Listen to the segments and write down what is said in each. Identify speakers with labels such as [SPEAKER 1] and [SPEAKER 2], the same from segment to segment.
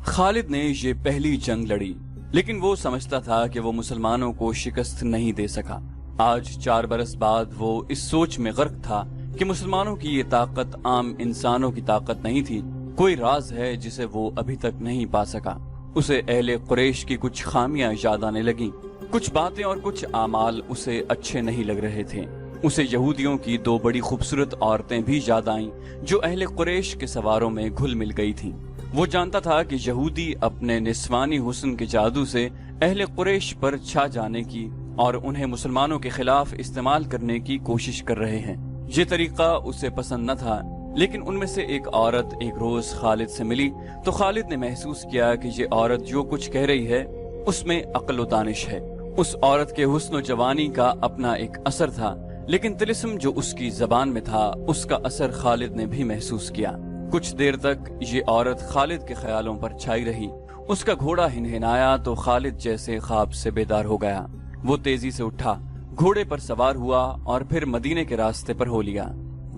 [SPEAKER 1] خالد نے یہ پہلی جنگ لڑی، لیکن وہ سمجھتا تھا کہ وہ مسلمانوں کو شکست نہیں دے سکا۔ آج 4 برس بعد وہ اس سوچ میں غرق تھا کہ مسلمانوں کی یہ طاقت عام انسانوں کی طاقت نہیں تھی۔ کوئی راز ہے جسے وہ ابھی تک نہیں پا سکا۔ اسے اہل قریش کی کچھ خامیاں یاد آنے لگیں، کچھ باتیں اور کچھ اعمال اسے اچھے نہیں لگ رہے تھے۔ اسے یہودیوں کی 2 بڑی خوبصورت عورتیں بھی یاد آئیں جو اہل قریش کے سواروں میں گھل مل گئی تھیں۔ وہ جانتا تھا کہ یہودی اپنے نسوانی حسن کے جادو سے اہل قریش پر چھا جانے کی اور انہیں مسلمانوں کے خلاف استعمال کرنے کی کوشش کر رہے ہیں۔ یہ طریقہ اسے پسند نہ تھا، لیکن ان میں سے ایک عورت ایک روز خالد سے ملی تو خالد نے محسوس کیا کہ یہ عورت جو کچھ کہہ رہی ہے اس میں عقل و دانش ہے۔ اس عورت کے حسن و جوانی کا اپنا ایک اثر تھا، لیکن طلسم جو اس کی زبان میں تھا اس کا اثر خالد نے بھی محسوس کیا۔ کچھ دیر تک یہ عورت خالد کے خیالوں پر چھائی رہی۔ اس کا گھوڑا ہنہنایا تو خالد جیسے خواب سے بیدار ہو گیا۔ وہ تیزی سے اٹھا، گھوڑے پر سوار ہوا اور پھر مدینے کے راستے پر ہو لیا۔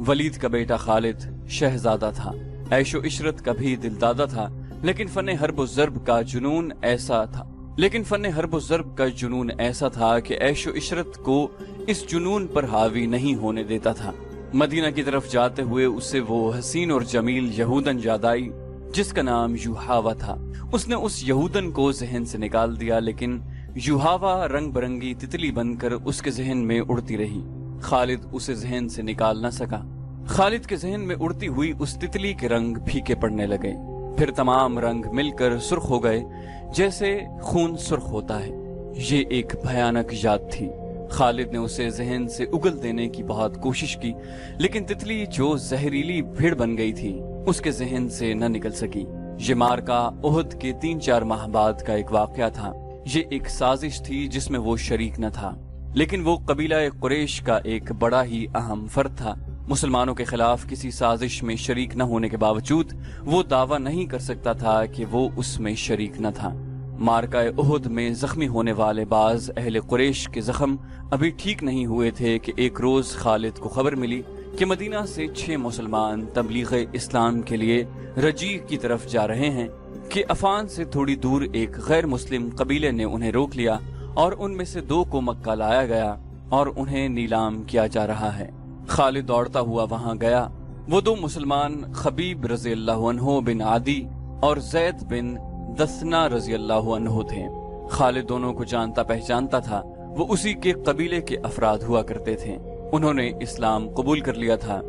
[SPEAKER 1] ولید کا بیٹا خالد شہزادہ تھا، عیش و عشرت کا بھی دلدادہ تھا، لیکن فن حرب و ضرب کا جنون ایسا تھا کہ عیش و عشرت کو اس جنون پر حاوی نہیں ہونے دیتا تھا۔ مدینہ کی طرف جاتے ہوئے اسے وہ حسین اور جمیل یہودن یاد آئی جس کا نام یوحاوا تھا۔ اس نے اس یہودن کو ذہن سے نکال دیا، لیکن یوحاوا رنگ برنگی تتلی بن کر اس کے ذہن میں اڑتی رہی۔ خالد اسے ذہن سے نکال نہ سکا۔ خالد کے ذہن میں اڑتی ہوئی اس تتلی کے رنگ پھیکے پڑنے لگے، پھر تمام رنگ مل کر سرخ ہو گئے جیسے خون سرخ ہوتا ہے۔ یہ ایک بھیانک یاد تھی۔ خالد نے اسے ذہن سے اگل دینے کی بہت کوشش کی، لیکن تتلی جو زہریلی بھیڑ بن گئی تھی اس کے ذہن سے نہ نکل سکی۔ یہ مارکا احد کے 3-4 ماہ بعد کا ایک واقعہ تھا۔ یہ ایک سازش تھی جس میں وہ شریک نہ تھا، لیکن وہ قبیلہ قریش کا ایک بڑا ہی اہم فرد تھا۔ مسلمانوں کے خلاف کسی سازش میں شریک نہ ہونے کے باوجود وہ دعویٰ نہیں کر سکتا تھا کہ وہ اس میں شریک نہ تھا۔ مارکہ احد میں زخمی ہونے والے بعض اہل قریش کے زخم ابھی ٹھیک نہیں ہوئے تھے کہ ایک روز خالد کو خبر ملی کہ مدینہ سے 6 مسلمان تبلیغ اسلام کے لیے رجیع کی طرف جا رہے ہیں کہ عفان سے تھوڑی دور ایک غیر مسلم قبیلے نے انہیں روک لیا اور ان میں سے 2 کو مکہ لایا گیا اور انہیں نیلام کیا جا رہا ہے۔ خالد دوڑتا ہوا وہاں گیا۔ وہ 2 مسلمان خبیب رضی اللہ عنہ بن عدی اور زید بن دثنا رضی اللہ عنہ تھے۔ خالد دونوں کو جانتا پہچانتا تھا، وہ اسی کے قبیلے کے افراد ہوا کرتے تھے۔ انہوں نے اسلام قبول کر لیا تھا۔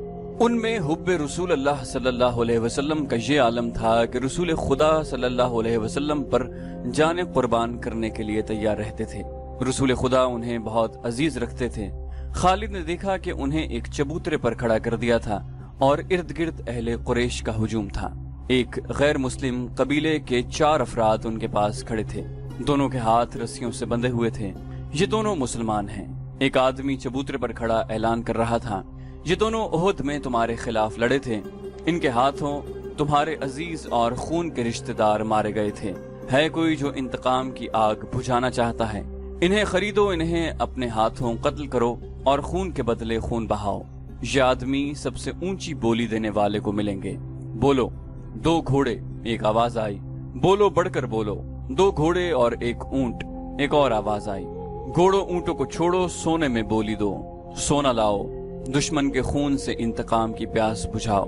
[SPEAKER 1] ان میں حب رسول اللہ صلی اللہ علیہ وسلم کا یہ عالم تھا کہ رسول خدا صلی اللہ علیہ وسلم پر جان قربان کرنے کے لیے تیار رہتے تھے۔ رسول خدا انہیں بہت عزیز رکھتے تھے۔ خالد نے دیکھا کہ انہیں ایک چبوترے پر کھڑا کر دیا تھا اور ارد گرد اہل قریش کا ہجوم تھا۔ ایک غیر مسلم قبیلے کے 4 افراد ان کے پاس کھڑے تھے، دونوں کے ہاتھ رسیوں سے بندھے ہوئے تھے۔ یہ دونوں مسلمان ہیں۔ ایک آدمی چبوترے پر کھڑا اعلان کر رہا تھا، یہ دونوں احد میں تمہارے خلاف لڑے تھے، ان کے ہاتھوں تمہارے عزیز اور خون کے رشتہ دار مارے گئے تھے۔ ہے کوئی جو انتقام کی آگ بجھانا چاہتا ہے؟ انہیں خریدو، انہیں اپنے ہاتھوں قتل کرو اور خون کے بدلے خون بہاؤ۔ یہ آدمی سب سے اونچی بولی دینے والے کو ملیں گے۔ بولو 2 گھوڑے، ایک آواز آئی۔ بولو بڑھ کر بولو 2 گھوڑے اور 1 اونٹ، ایک اور آواز آئی۔ گھوڑوں اونٹوں کو چھوڑو، سونے میں بولی دو، سونا لاؤ، دشمن کے خون سے انتقام کی پیاس بجھاؤ۔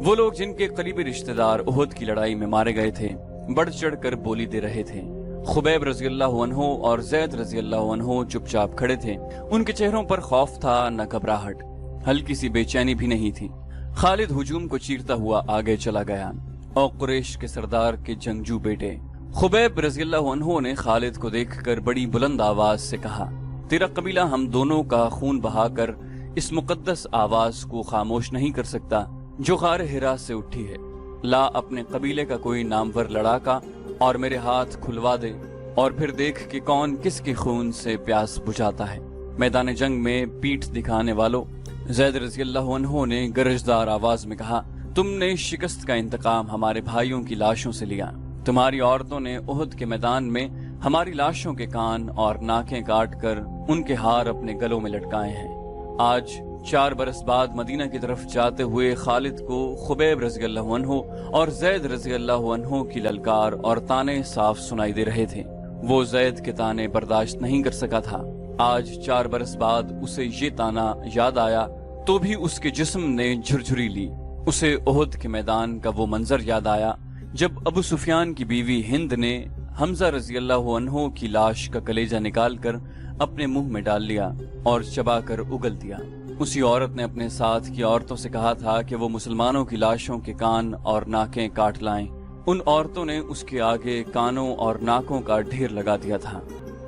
[SPEAKER 1] وہ لوگ جن کے قریبی رشتہ دار احد کی لڑائی میں مارے گئے تھے بڑھ چڑھ کر بولی دے رہے تھے۔ خبیب رضی اللہ عنہ اور زید رضی اللہ عنہ چپ چاپ کھڑے تھے۔ ان کے چہروں پر خوف تھا، نہ گھبراہٹ، ہلکی سی بے چینی بھی نہیں تھی۔ خالد ہجوم کو چیرتا ہوا آگے چلا گیا اور قریش کے سردار کے جنگجو بیٹے خبیب رضی اللہ عنہ نے خالد کو دیکھ کر بڑی بلند آواز سے کہا، تیرا قبیلہ ہم دونوں کا خون بہا کر اس مقدس آواز کو خاموش نہیں کر سکتا جو غار حرا سے اٹھی ہے۔ لا اپنے قبیلے کا کوئی نامور لڑاکا اور میرے ہاتھ کھلوا دے، اور پھر دیکھ کہ کون کس کے خون سے پیاس بجھاتا ہے۔ میدان جنگ میں پیٹھ دکھانے والوں، زید رضی اللہ عنہ نے گرجدار آواز میں کہا، تم نے شکست کا انتقام ہمارے بھائیوں کی لاشوں سے لیا۔ تمہاری عورتوں نے احد کے میدان میں ہماری لاشوں کے کان اور ناکیں کاٹ کر ان کے ہار اپنے گلوں میں لٹکائے ہیں۔ آج 4 बरस बाद मदीना की तरफ जाते हुए खालिद को खुबैब रज़ी अल्लाह अन्हु और ज़ैद रज़ी अल्लाह अन्हु की ललकार और ताने साफ सुनाई दे रहे थे। वो ज़ैद के ताने बर्दाश्त नहीं कर सका था। आज 4 बरस बाद उसे ये ताना याद आया तो भी उसके जिस्म ने झुरझुरी ली। उसे ओहद के मैदान का वो मंजर याद आया जब अबू सुफियान की बीवी हिंद ने हमजा रज़ी अल्लाह अन्हु की लाश का कलेजा निकालकर अपने मुंह में डाल लिया और चबाकर उगल दिया। उसी औरत ने अपने साथ की औरतों से कहा था कि वो मुसलमानों की लाशों के कान और नाकें काट लाएं। उन औरतों ने उसके आगे कानों और नाकों का ढेर लगा दिया था।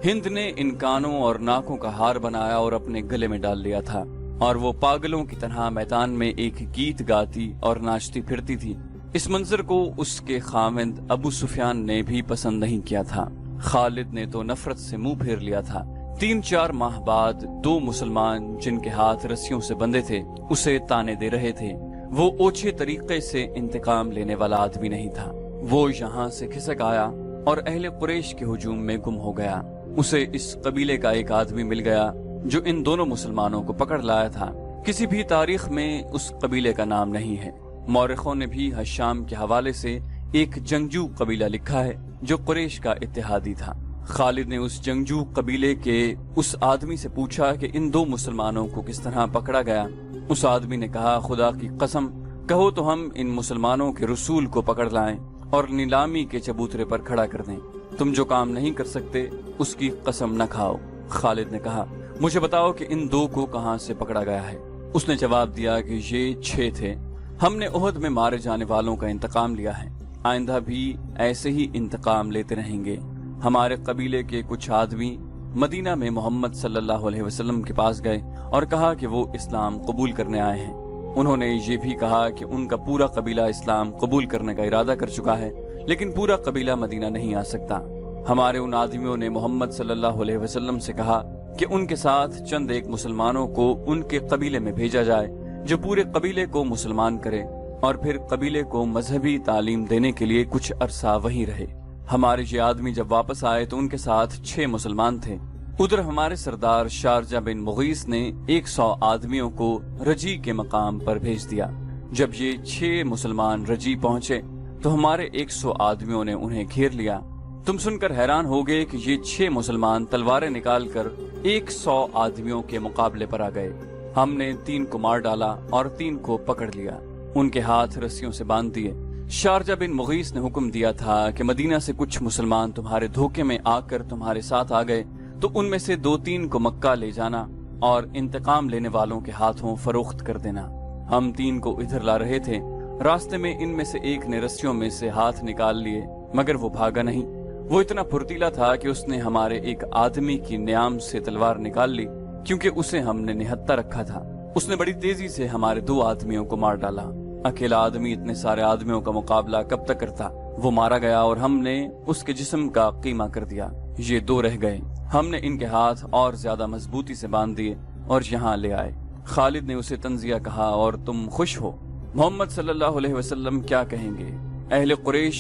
[SPEAKER 1] हिंद ने इन कानों और नाकों का हार बनाया और अपने गले में डाल लिया था और वो पागलों की तरह मैदान में एक गीत गाती और नाचती फिरती थी। इस मंजर को उसके खाविंद अबू सुफियान ने भी पसंद नहीं किया था। खालिद ने तो नफरत से मुंह फेर लिया था। 3-4 माह बाद 2 मुसलमान जिनके हाथ रस्सियों से बंधे थे उसे ताने दे रहे थे। वो ओछे तरीके से इंतकाम लेने वाला आदमी नहीं था। वो यहाँ से खिसक आया और अहले कुरैश के हुजूम में गुम हो गया। उसे इस कबीले का एक आदमी मिल गया जो इन दोनों मुसलमानों को पकड़ लाया था। किसी भी तारीख में उस कबीले का नाम नहीं है। मौरखों ने भी हशाम के हवाले से एक जंगजू कबीला लिखा है जो कुरैश का इत्तेहादी था। खालिद ने उस जंगजू कबीले के उस आदमी से पूछा कि इन 2 मुसलमानों को किस तरह पकड़ा गया। उस आदमी ने कहा, खुदा की कसम, कहो तो हम इन मुसलमानों के रसूल को पकड़ लाएं और नीलामी के चबूतरे पर खड़ा कर दें। तुम जो काम नहीं कर सकते उसकी कसम न खाओ। खालिद ने कहा, मुझे बताओ कि इन 2 को कहां से पकड़ा गया है। उसने जवाब दिया कि ये 6 थे। हमने ओहद में मारे जाने वालों का इंतकाम लिया है, आइंदा भी ऐसे ही इंतकाम लेते रहेंगे। हमारे कबीले के कुछ आदमी मदीना में मोहम्मद सल्लल्लाहु अलैहि वसल्लम के पास गए और कहा कि वो इस्लाम कबूल करने आए हैं। उन्होंने ये भी कहा कि उनका पूरा कबीला इस्लाम कबूल करने का इरादा कर चुका है, लेकिन पूरा कबीला मदीना नहीं आ सकता। हमारे उन आदमियों ने मोहम्मद सल्लल्लाहु अलैहि वसल्लम से कहा कि उनके साथ चंद एक मुसलमानों को उनके कबीले में भेजा जाए जो पूरे कबीले को मुसलमान करे और फिर कबीले को मजहबी तालीम देने के लिए कुछ अरसा वहीं रहे। हमारे ये आदमी जब वापस आए तो उनके साथ 6 मुसलमान थे। उधर हमारे सरदार शारजा बिन मुगीस ने 100 आदमियों को रजी के मकाम पर भेज दिया। जब ये 6 मुसलमान रजी पहुंचे तो हमारे 100 आदमियों ने उन्हें घेर लिया। तुम सुनकर हैरान होगे कि ये 6 मुसलमान तलवारें निकालकर 100 आदमियों के मुकाबले पर आ गए। हमने 3 को मार डाला और 3 को पकड़ लिया, उनके हाथ रस्सियों से बांध दिए। शारजा बिन मुगीस ने हुक्म दिया था कि मदीना से कुछ मुसलमान तुम्हारे धोखे में आकर तुम्हारे साथ आ गए तो उनमें से 2-3 को मक्का ले जाना और इंतकाम लेने वालों के हाथों फरोख्त कर देना। हम 3 को इधर ला रहे थे। रास्ते में इनमें से एक ने रस्सियों में से हाथ निकाल लिए, मगर वो भागा नहीं। वो इतना फुर्तीला था कि उसने हमारे एक आदमी की न्याम से तलवार निकाल ली, क्योंकि उसे हमने निहत्ता रखा था। उसने बड़ी तेजी से हमारे 2 आदमियों को मार डाला। अकेला आदमी इतने सारे आदमियों का मुकाबला कब तक करता। वो मारा गया और हमने उसके जिस्म का कीमा कर दिया। ये 2 रह गए। हमने इनके हाथ और ज्यादा मजबूती से बांध दिए और यहाँ ले आए। खालिद ने उसे तंजिया कहा, और तुम खुश हो? मोहम्मद सल्लल्लाहु अलैहि वसल्लम क्या कहेंगे? अहले कुरैश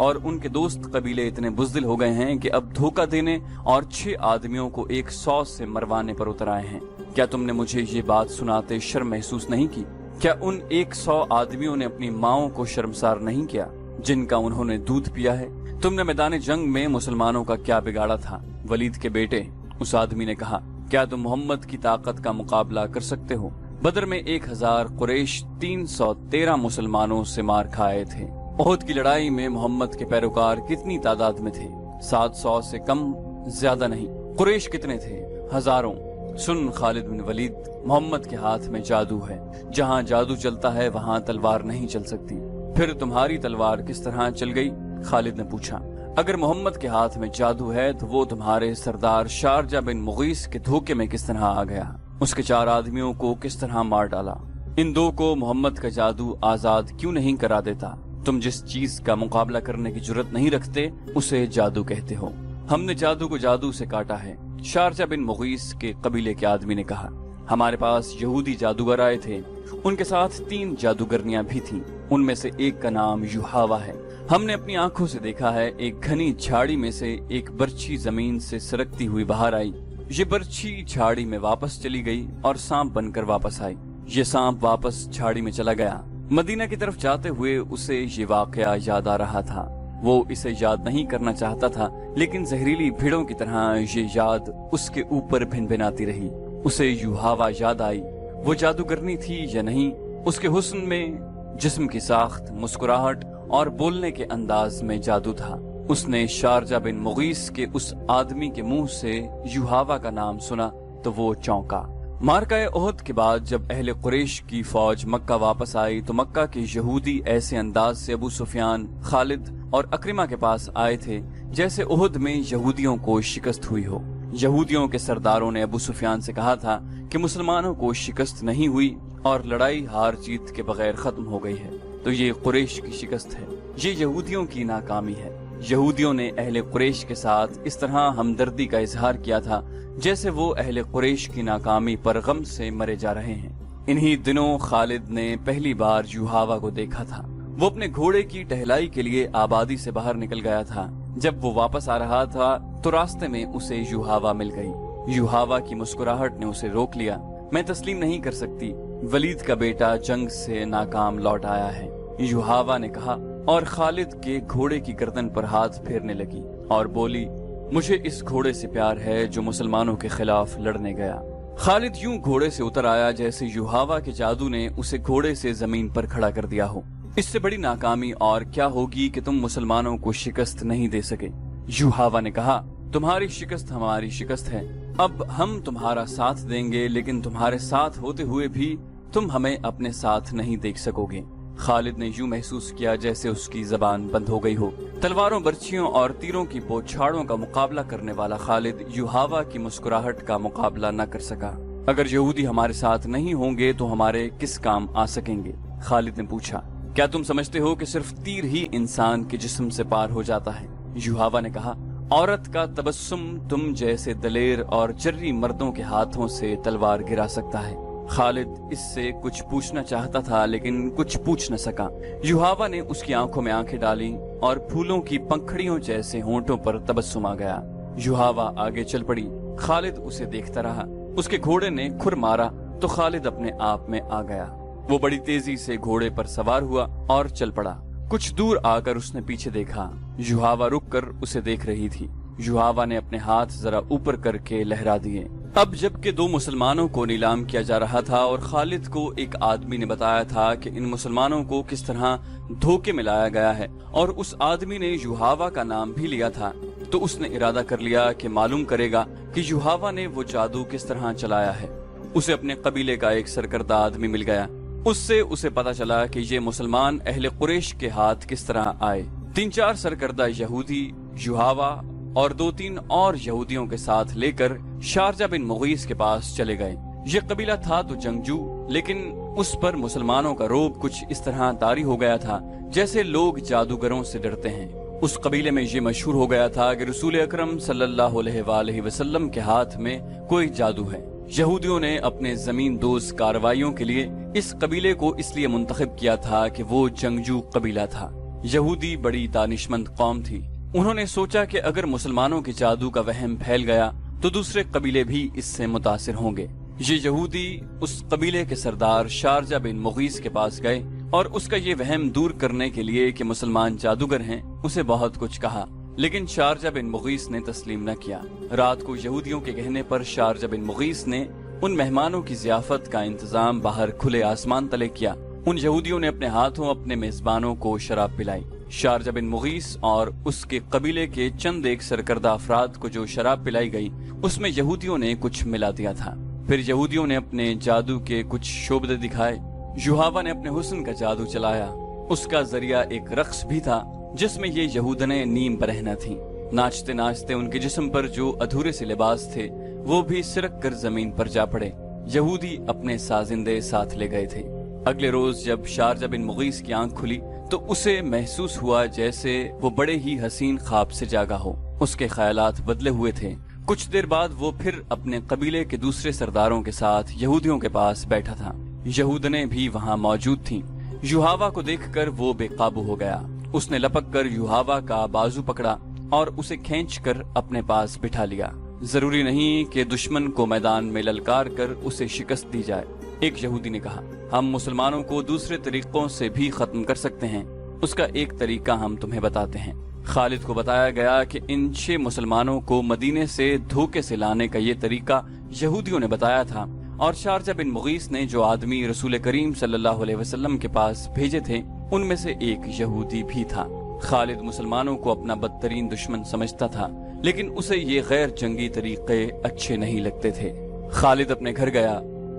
[SPEAKER 1] और उनके दोस्त कबीले इतने बुज़दिल हो गए हैं कि अब धोखा देने और 6 आदमियों को 100 से मरवाने पर उतर आए हैं। क्या तुमने मुझे ये बात सुनाते शर्म महसूस नहीं की? क्या उन 100 आदमियों ने अपनी माओं को शर्मसार नहीं किया जिनका उन्होंने दूध पिया है? तुमने मैदान जंग में मुसलमानों का क्या बिगाड़ा था, वलीद के बेटे? उस आदमी ने कहा, क्या तुम मोहम्मद की ताकत का मुकाबला कर सकते हो? बदर में 1000 कुरैश 313 मुसलमानों से मार खाए थे। ओहद की लड़ाई में मोहम्मद के पैरोकार कितनी तादाद में थे? 700 से कम, ज्यादा नहीं। कुरैश कितने थे? हजारों। सुन खालिद बिन वलीद, मोहम्मद के हाथ में जादू है। जहाँ जादू चलता है वहाँ तलवार नहीं चल सकती। फिर तुम्हारी तलवार किस तरह चल गई? खालिद ने पूछा। अगर मोहम्मद के हाथ में जादू है तो वो तुम्हारे सरदार शारजा बिन मुगीस के धोखे में किस तरह आ गया? उसके 4 आदमियों को किस तरह मार डाला? इन 2 को मोहम्मद का जादू आजाद क्यों नहीं करा देता? तुम जिस चीज का मुकाबला करने की जुर्रत नहीं रखते उसे जादू कहते हो। हमने जादू को जादू से काटा है। शारजा बिन मुगीस के कबीले के आदमी ने कहा, हमारे पास यहूदी जादूगर आए थे। उनके साथ 3 जादूगरनियां भी थीं। उनमें से एक का नाम युहावा है। हमने अपनी आंखों से देखा है। एक घनी झाड़ी में से एक बर्छी जमीन से सरकती हुई बाहर आई। ये बर्छी झाड़ी में वापस चली गई और सांप बनकर वापस आई। ये सांप वापस झाड़ी में चला गया। मदीना की तरफ जाते हुए उसे ये वाकया याद आ रहा था। वो इसे याद नहीं करना चाहता था, लेकिन जहरीली भीड़ों की तरह ये याद उसके ऊपर भिनभिनाती रही। उसे युहावा याद आई। वो जादूगरनी थी या नहीं, उसके हुस्न में, जिस्म की साख्त, मुस्कुराहट और बोलने के अंदाज में जादू था। उसने शारजा बिन मुगीस के उस आदमी के मुंह से युहावा का नाम सुना तो वो चौंका। मारकाए ओहद के बाद जब अहले कुरैश की फौज मक्का वापस आई तो मक्का के यहूदी ऐसे अंदाज से अबू सुफियान, खालिद और अक्रिमा के पास आए थे जैसे ओहद में यहूदियों को शिकस्त हुई हो। यहूदियों के सरदारों ने अबू सुफियान से कहा था कि मुसलमानों को शिकस्त नहीं हुई और लड़ाई हार जीत के बगैर खत्म हो गई है, तो ये कुरैश की शिकस्त है, ये यहूदियों की नाकामी है। यहूदियों ने अहले कुरैश के साथ इस तरह हमदर्दी का इजहार किया था जैसे वो अहले कुरैश की नाकामी पर गम से मरे जा रहे हैं। इन्हीं दिनों खालिद ने पहली बार युहावा को देखा था। वो अपने घोड़े की टहलाई के लिए आबादी से बाहर निकल गया था। जब वो वापस आ रहा था तो रास्ते में उसे युहावा मिल गई। युहावा की मुस्कुराहट ने उसे रोक लिया। मैं तस्लीम नहीं कर सकती, वलीद का बेटा जंग से नाकाम लौट आया है, युहावा ने कहा और खालिद के घोड़े की गर्दन पर हाथ फेरने लगी और बोली, मुझे इस घोड़े से प्यार है जो मुसलमानों के खिलाफ लड़ने गया। खालिद यूं घोड़े से उतर आया जैसे युहावा के जादू ने उसे घोड़े से जमीन पर खड़ा कर दिया हो। इससे बड़ी नाकामी और क्या होगी कि तुम मुसलमानों को शिकस्त नहीं दे सके। युहावा ने कहा, तुम्हारी शिकस्त हमारी शिकस्त है। अब हम तुम्हारा साथ देंगे, लेकिन तुम्हारे साथ होते हुए भी तुम हमें अपने साथ नहीं देख सकोगे। खालिद ने यूं महसूस किया जैसे उसकी जबान बंद हो गई हो। तलवारों, बर्छियों और तीरों की बौछारों का मुकाबला करने वाला खालिद युहावा की मुस्कुराहट का मुकाबला न कर सका। अगर यहूदी हमारे साथ नहीं होंगे तो हमारे किस काम आ सकेंगे? खालिद ने पूछा। क्या तुम समझते हो कि सिर्फ तीर ही इंसान के जिस्म से पार हो जाता है? युहावा ने कहा, औरत का तबस्सुम तुम जैसे दलेर और जर्री मर्दों के हाथों से तलवार गिरा सकता है। खालिद इससे कुछ पूछना चाहता था लेकिन कुछ पूछ न सका। युहावा ने उसकी आंखों में आंखें डाली और फूलों की पंखड़ियों जैसे होंठों पर तबस्सुम आ गया। युहावा आगे चल पड़ी। खालिद उसे देखता रहा। उसके घोड़े ने खुर मारा तो खालिद अपने आप में आ गया। वो बड़ी तेजी से घोड़े पर सवार हुआ और चल पड़ा। कुछ दूर आकर उसने पीछे देखा। युहावा रुककर उसे देख रही थी। युहावा ने अपने हाथ जरा ऊपर करके लहरा दिए। अब जबकि दो मुसलमानों को नीलाम किया जा रहा था और खालिद को एक आदमी ने बताया था कि इन मुसलमानों को किस तरह धोखे में लाया गया है और उस आदमी ने युहावा का नाम भी लिया था, तो उसने इरादा कर लिया कि मालूम करेगा कि युहावा ने वो जादू किस तरह चलाया है। उसे अपने कबीले का एक सरकर्दा आदमी मिल गया। उससे उसे पता चला कि ये मुसलमान अहले कुरैश के हाथ किस तरह आए। 3-4 सरकर्दा यहूदी युहावा और 2-3 और यहूदियों के साथ लेकर शारजा बिन मुगीस के पास चले गए। ये कबीला था तो जंगजू, लेकिन उस पर मुसलमानों का रोब कुछ इस तरह तारी हो गया था जैसे लोग जादूगरों से डरते हैं। उस कबीले में ये मशहूर हो गया था कि रसूल अकरम सल्लल्लाहु अलैहि वसल्लम के हाथ में कोई जादू है। यहूदियों ने अपने जमीन दोज कार्रवाइयों के लिए इस कबीले को इसलिए मुंतखब किया था कि वो जंगजू कबीला था। यहूदी बड़ी दानिशमंद कौम थी। उन्होंने सोचा कि अगर मुसलमानों के जादू का वहम फैल गया तो दूसरे कबीले भी इससे मुतासिर होंगे। ये यहूदी उस कबीले के सरदार शारजा बिन मुगीस के पास गए और उसका ये वहम दूर करने के लिए कि मुसलमान जादूगर हैं उसे बहुत कुछ कहा, लेकिन शारजा बिन मुगीस ने तस्लीम न किया। रात को यहूदियों के कहने पर शारजा बिन मुगीस ने उन मेहमानों की जियाफत का इंतजाम बाहर खुले आसमान तले किया। उन यहूदियों ने अपने हाथों अपने मेजबानों को शराब पिलाई। शारजा बिन मुगीस और उसके कबीले के चंद एक सरकर्दा अफराद को जो शराब पिलाई गई उसमें यहूदियों ने कुछ मिला दिया था। फिर यहूदियों ने अपने जादू के कुछ शोबदे दिखाए। युहावा ने अपने हुस्न का जादू चलाया। उसका जरिया एक रक्स भी था जिसमें ये यहूदने नीम बरहना थी। नाचते नाचते उनके जिस्म पर जो अधूरे से लिबास थे वो भी सिरक कर जमीन पर जा पड़े। यहूदी अपने साजिंदे साथ ले गए थे। अगले रोज जब शारजा बिन मुगीस की आंख खुली तो उसे महसूस हुआ जैसे वो बड़े ही हसीन ख्वाब से जागा हो। उसके ख्यालात बदले हुए थे। कुछ देर बाद वो फिर अपने कबीले के दूसरे सरदारों के साथ यहूदियों के पास बैठा था। यहूदने भी वहाँ मौजूद थीं। युहावा को देखकर वो बेकाबू हो गया। उसने लपक कर युहावा का बाजू पकड़ा और उसे खींच कर अपने पास बिठा लिया। जरूरी नहीं कि दुश्मन को मैदान में ललकार कर उसे शिकस्त दी जाए। एक यहूदी ने कहा, हम मुसलमानों को दूसरे तरीकों से भी खत्म कर सकते हैं, उसका एक तरीका हम तुम्हें बताते हैं। खालिद को बताया गया कि इन 6 मुसलमानों को मदीने से धोखे से लाने का ये तरीका यहूदियों ने बताया था, और शारजा बिन मुगीस ने जो आदमी रसूल करीम सल्लल्लाहु अलैहि वसल्लम के पास भेजे थे उनमें से एक यहूदी भी था। खालिद मुसलमानों को अपना बदतरीन दुश्मन समझता था, लेकिन उसे ये गैर जंगी तरीके अच्छे नहीं लगते थे। खालिद अपने घर गया,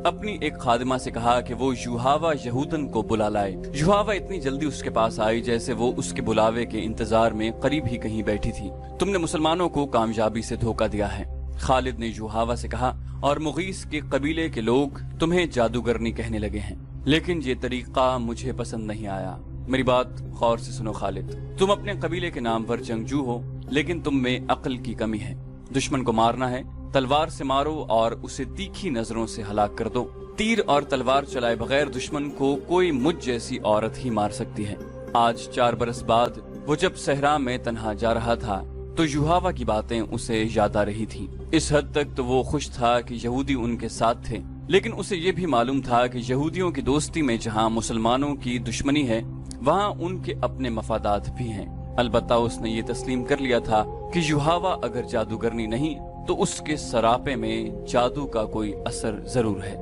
[SPEAKER 1] अपनी एक खादिमा से कहा कि वो युहावा यहूदन को बुला लाए। युहावा इतनी जल्दी उसके पास आई जैसे वो उसके बुलावे के इंतजार में करीब ही कहीं बैठी थी। तुमने मुसलमानों को कामयाबी से धोखा दिया है, खालिद ने युहावा से कहा, और मुगीस के कबीले के लोग तुम्हें जादूगरनी कहने लगे हैं, लेकिन ये तरीका मुझे पसंद नहीं आया। मेरी बात गौर से सुनो खालिद, तुम अपने कबीले के नाम पर जंगजू हो, लेकिन तुम में अक्ल की कमी है। दुश्मन को मारना है, तलवार से मारो और उसे तीखी नजरों से हलाक कर दो। तीर और तलवार चलाए बगैर दुश्मन को कोई मुझ जैसी औरत ही मार सकती है। आज 4 बरस बाद वो जब सहरा में तन्हा जा रहा था तो युहावा की बातें उसे याद आ रही थी। इस हद तक तो वो खुश था कि यहूदी उनके साथ थे, लेकिन उसे ये भी मालूम था कि यहूदियों की दोस्ती में जहाँ मुसलमानों की दुश्मनी है वहाँ उनके अपने मफादात भी हैं। अलबत्ता उसने ये तस्लीम कर लिया था कि युहावा अगर जादूगरनी नहीं तो उसके सरापे में जादू का कोई असर जरूर है।